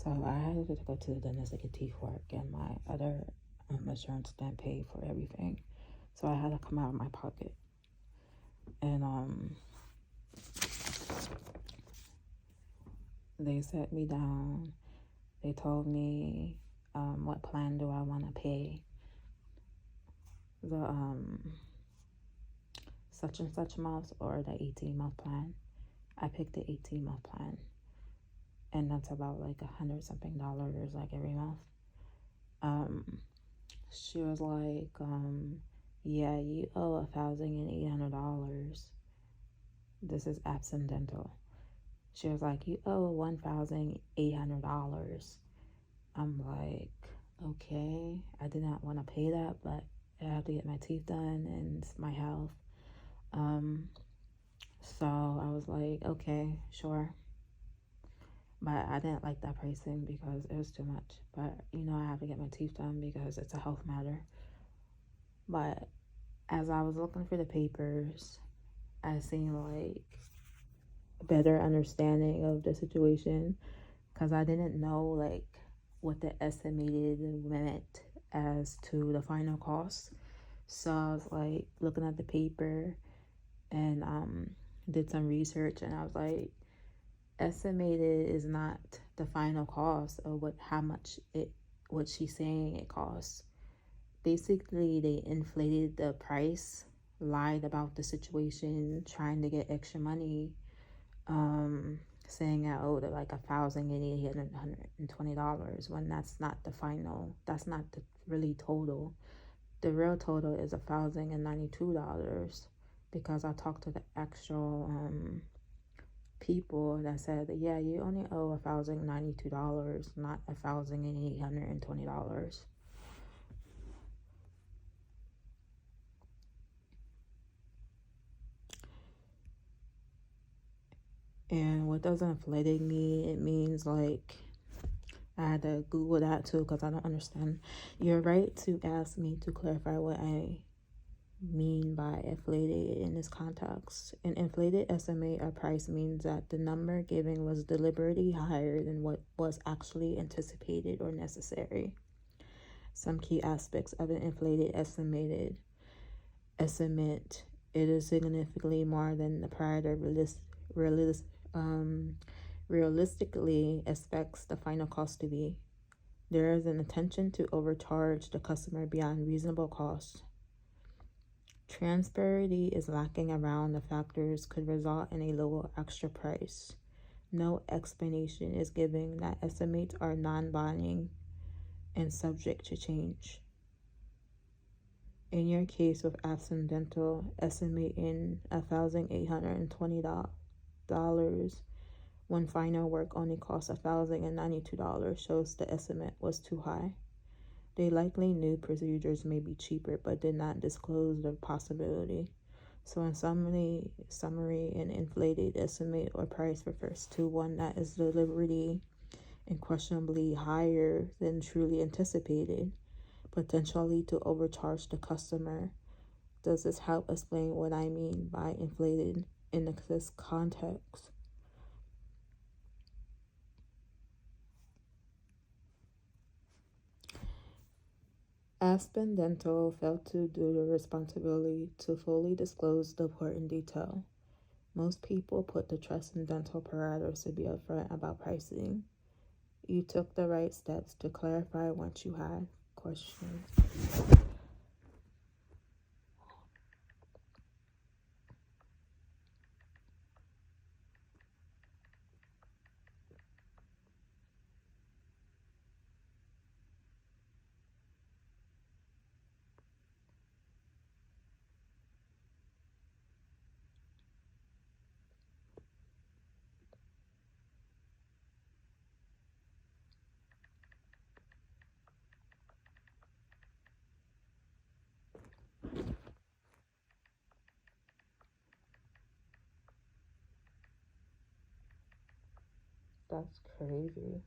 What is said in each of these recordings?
So I had to go to the dentist to get teeth work, and my other insurance didn't pay for everything, so I had to come out of my pocket. And they sat me down. They told me what plan do I want to pay. The such and such month or the 18-month plan. I picked the 18-month plan, and that's about like $100 something like every month. She was like, yeah, you owe $1,800. This is Aspen Dental. She was like, you owe $1,800. I'm like, okay, I did not want to pay that, but I have to get my teeth done and it's my health. So I was like, okay, sure. But I didn't like that pricing because it was too much. But, I have to get my teeth done because it's a health matter. But as I was looking for the papers, I seen like a better understanding of the situation because I didn't know like what the estimated meant as to the final cost. So I was like looking at the paper and did some research, and I was like, estimated is not the final cost of what she's saying it costs. Basically, they inflated the price, lied about the situation, trying to get extra money, saying I owed like $1,820 when that's not the final. That's not the really total. The real total is $1,092 because I talked to the actual people that said that, yeah, you only owe $1,092, not $1,820. And what does inflating mean? It means like, I had to Google that too because I don't understand. You're right to ask me to clarify what I mean by inflated in this context. An inflated estimate or price means that the number given was deliberately higher than what was actually anticipated or necessary. Some key aspects of an inflated estimate: it is significantly more than the provider realistically expects the final cost to be. There is an intention to overcharge the customer beyond reasonable cost. Transparency is lacking around the factors could result in a lower extra price. No explanation is given that estimates are non-binding and subject to change. In your case with Aspen Dental, estimating $1,820 when final work only costs $1,092 shows the estimate was too high. They likely knew procedures may be cheaper but did not disclose the possibility. So in summary, an inflated estimate or price refers to one that is deliberately and questionably higher than truly anticipated, potentially to overcharge the customer. Does this help explain what I mean by inflated in this context? Aspen Dental failed to do the responsibility to fully disclose the important detail. Most people put the trust in dental providers to be upfront about pricing. You took the right steps to clarify once you had questions. That's crazy.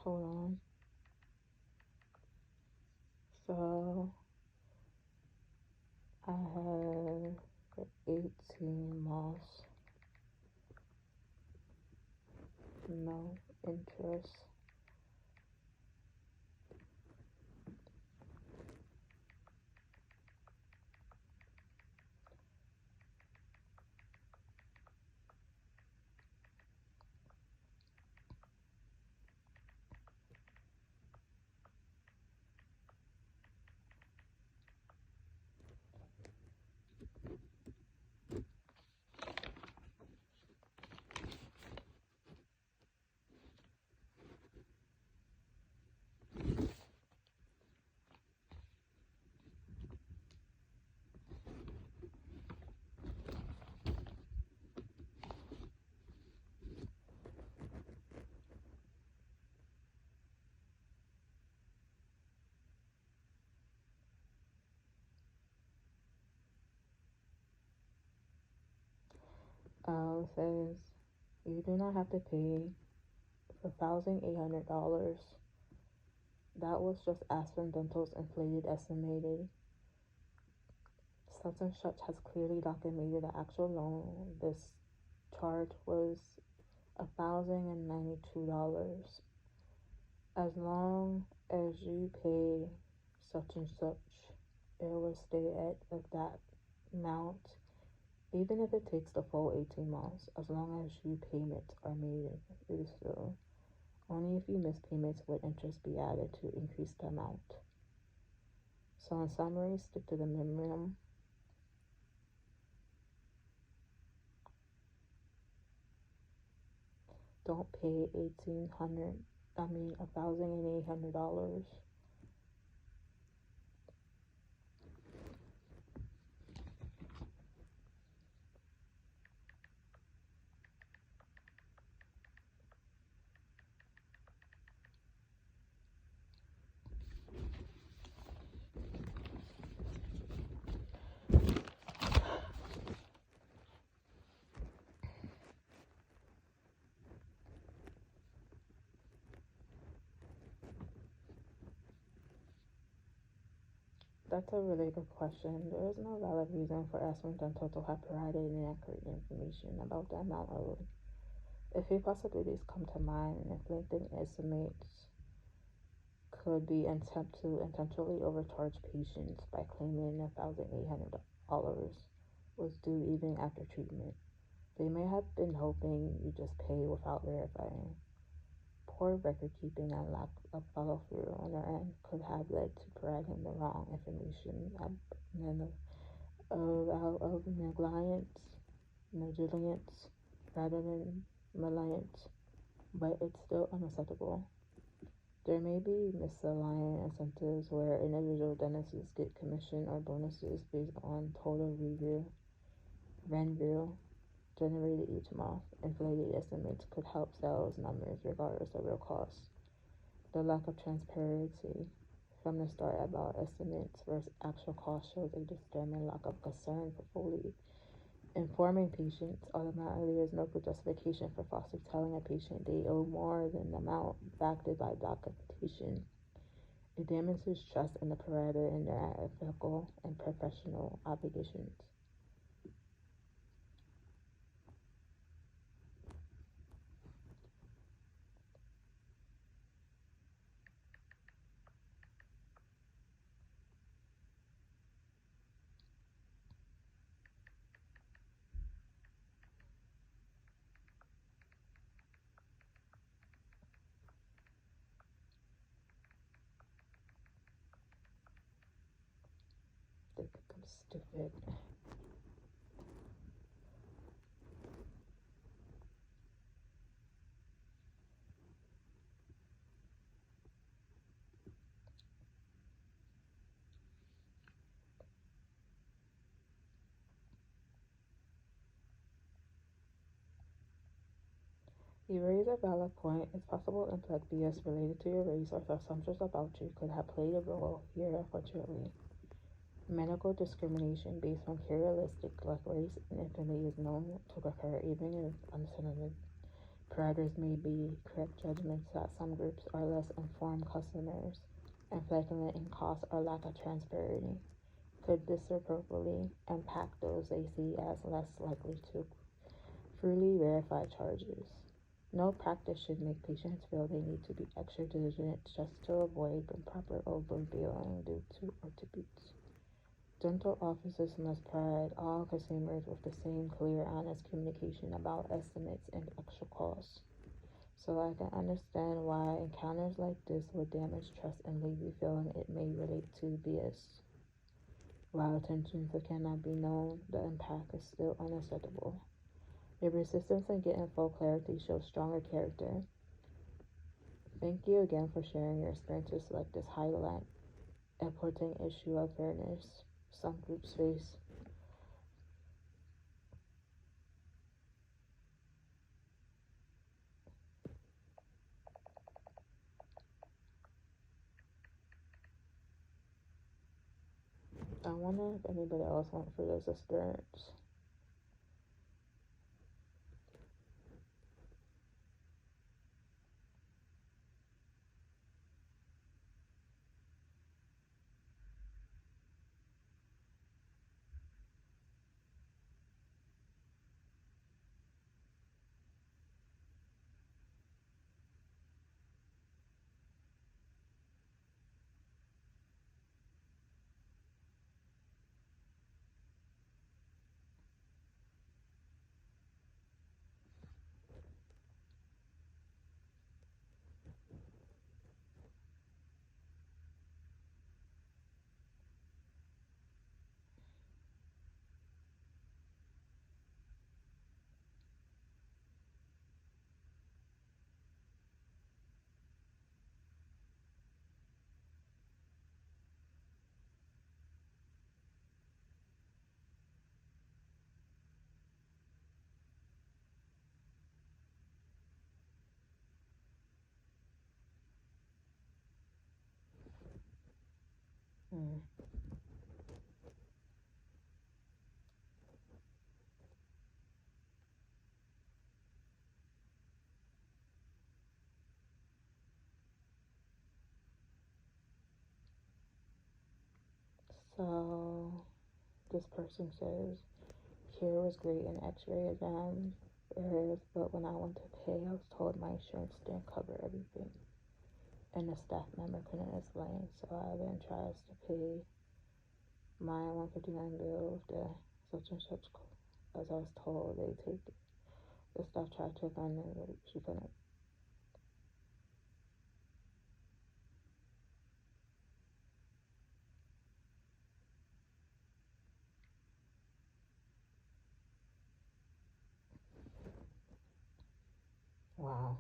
Hold on. So I had 18 months, no interest. It says you do not have to pay for $1,800. That was just Aspen Dental's inflated estimated. Such and Such has clearly documented the actual loan. This charge was $1,092. As long as you pay such and such, it will stay at that amount, even if it takes the full 18 months, as long as you payments are made in full. Only if you miss payments would interest be added to increase the amount. So in summary, stick to the minimum. Don't pay $1,800. That's a really good question. There is no valid reason for Aspen Dental to have provided inaccurate information about the amount owed. A few possibilities come to mind. Inflated estimates could be attempt to intentionally overcharge patients by claiming $1,800 was due even after treatment. They may have been hoping you just pay without verifying. Poor record keeping and lack of follow through on their end could have led to providing the wrong information out of negligence rather than malignance, but it's still unacceptable. There may be misaligned incentives where individual dentists get commission or bonuses based on total revenue generated each month. Inflated estimates could help sales numbers regardless of real costs. The lack of transparency from the start about estimates versus actual costs shows a disturbing lack of concern for fully informing patients. Automatically, there's no good justification for falsely telling a patient they owe more than the amount backed by documentation. It damages trust in the provider and their ethical and professional obligations. They think I'm stupid. You raise a valid point. It's possible impact BS related to your race or assumptions about you could have played a role here, unfortunately. Medical discrimination based on characteristics like race and infamy is known to occur even if unintended. Providers may be correct judgments that some groups are less informed customers, inflating in costs or lack of transparency could disproportionately impact those they see as less likely to freely verify charges. No practice should make patients feel they need to be extra diligent just to avoid improper overbilling due to orthopedics. Dental offices must provide all consumers with the same clear, honest communication about estimates and extra costs. So I can understand why encounters like this would damage trust and leave you feeling it may relate to BS. While attention cannot be known, the impact is still unacceptable. Your persistence in getting full clarity shows stronger character. Thank you again for sharing your experiences like this highlight important issue of fairness some groups face. I wonder if anybody else went through this experience. Hmm. So this person says care was great in x-ray exam areas, but when I went to pay I was told my insurance didn't cover everything and the staff member couldn't explain, so I then tries to pay my 159 bill with the such and such as I was told they take it. The staff tried to find me, but she couldn't. Wow.